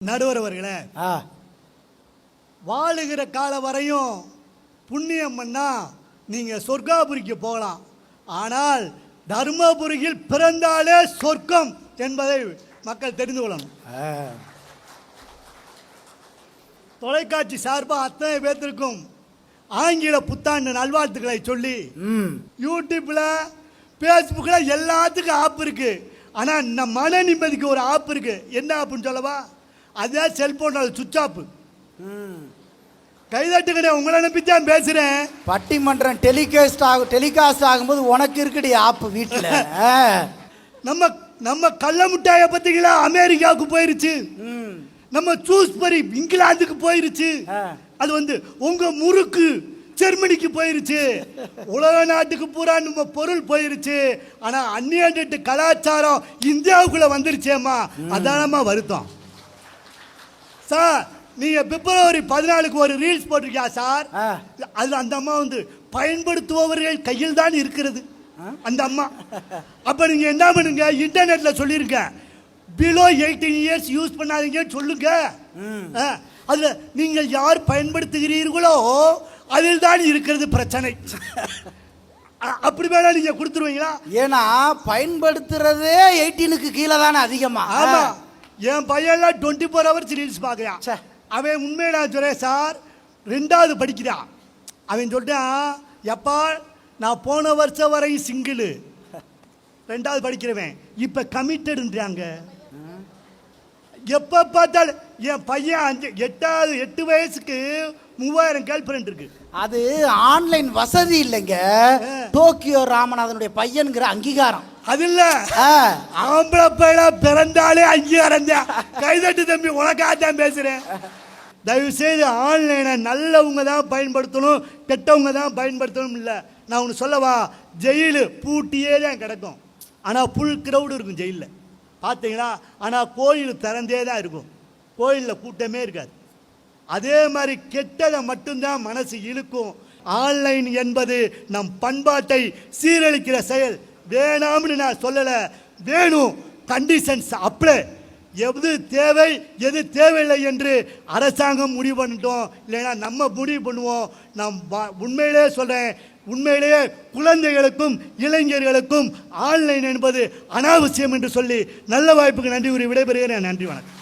நடுவர் அவர்களே, வாழுகிற கால வரையும் புண்ணியம் பண்ணா நீங்க சொர்க்காபுரிக்கு போகலாம். ஆனால் தர்மபுரியில் பிறந்தாலே சொர்க்கம் என்பதை மக்கள் தெரிந்து கொள்ளணும். தொலைக்காட்சி சார்பாக அத்தனை பேர்த்திற்கும் ஆங்கில புத்தாண்டு நல்வாழ்த்துக்களை சொல்லி, யூடியூப்ல பேஸ்புக்ல எல்லாத்துக்கும் ஆப் இருக்கு. ஆனா நம்ம மன நிம்மதிக்கு ஒரு ஆப் இருக்கு. என்ன ஆப்புன்னு சொல்லவா? அதுதான் செல்போன் சுவிட்ச் ஆப். கைதட்டுக்கிட்ட உங்களை நம்பித்தான் பேசுறேன். பட்டிமன்றம் டெலிகாஸ்ட் ஆகும்போது உனக்கு இருக்குடி ஆப் வீட்டில். நம்ம கள்ள முட்டாய பத்திங்களா அமெரிக்காவுக்கு போயிருச்சு. நம்ம சூஸ்பரி இங்கிலாந்துக்கு போயிருச்சு. அது உங்க முறுக்கு ஜெர்மனிக்கு போயிருச்சு. உலக நாட்டுக்கு பூரா நம்ம பொருள் போயிருச்சு. ஆனா அந்நிய நாட்டு கலாச்சாரம் இந்தியாவுக்குள்ள வந்துருச்சேம்மா, அதானம்மா வருத்தம். சார், நீங்க பிப்ரவரி 14க்கு ஒரு ரீல்ஸ் போட்டிருக்கியா சார்? அது அந்த அம்மா பயன்படுத்துபவர்கள் கையில் தான் இருக்கிறது அந்த அம்மா. அப்ப நீங்க என்ன பண்ணுங்க, இன்டர்நெட்ல சொல்லிருக்க பிலோ 18 years யூஸ் பண்ணாதீங்கன்னு சொல்லுங்க. அதுல நீங்கள் யார் பயன்படுத்துகிறீர்களோ அதில் தான் இருக்கிறது பிரச்சனை. அப்படி வேணா நீங்க கொடுத்துருவீங்களா? ஏன்னா பயன்படுத்துறதே 18க்கு கீழே தானே அதிகமா. ஆமா, என் பையன்லாம் 24 hours ரீல்ஸ் பார்க்குறான். அவன் உண்மையை நான் சொல்றேன் சார், 2வது படிக்கிறான். அவன் சொல்லிட்டான், எப்பா நான் போன வருஷம் வரையும் சிங்கிள், 2வது படிக்கிறவன் இப்ப கமிட்டடுன்றாங்க. எப்ப பார்த்தாலும் என் பையன் 8 வயசுக்கு 3000 கேர்ள் ஃப்ரெண்ட் இருக்கு. அது ஆன்லைன் வசதி இல்லைங்க, டோக்கியோ ராமநாதனுடைய பையன்கிற அங்கீகாரம். அது இல்ல, ஆம்பளை பையனா பிறந்தாலே அங்கீகாரம் தான். கைதட்டு தம்பி, உனக்காகத்தான் பேசுறேன். தயவு செய்து ஆன்லைனை நல்லவங்க தான் பயன்படுத்தணும், கெட்டவங்க தான் பயன்படுத்தணும். இல்லை, நான் ஒன்று சொல்லவா, ஜெயிலு பூட்டியே தான் கிடக்கும். ஆனால் ஃபுல் க்ரௌடு இருக்கும் ஜெயிலில், பார்த்தீங்களா? ஆனால் கோயில் திறந்தே தான் இருக்கும், கோயிலில் கூட்டமே இருக்காது. அதே மாதிரி கெட்டதை மட்டும்தான் மனசு இழுக்கும். ஆன்லைன் என்பது நம் பண்பாட்டை சீரழிக்கிற செயல். வேணாம்னு நான் சொல்லலை, வேணும், கண்டிஷன்ஸ் அப்ளை. எது தேவை எது தேவையில்லை என்று அரசாங்கம் முடிவு பண்ணிட்டோம், இல்லைன்னா நம்ம முடிவு பண்ணுவோம். நான் உண்மையிலே சொல்கிறேன், உண்மையிலேயே குழந்தைகளுக்கும் இளைஞர்களுக்கும் ஆன்லைன் என்பது அனாவசியம் என்று சொல்லி நல்ல வாய்ப்புக்கு நன்றி கூறி விடைபெறுகிறேன். நன்றி, வணக்கம்.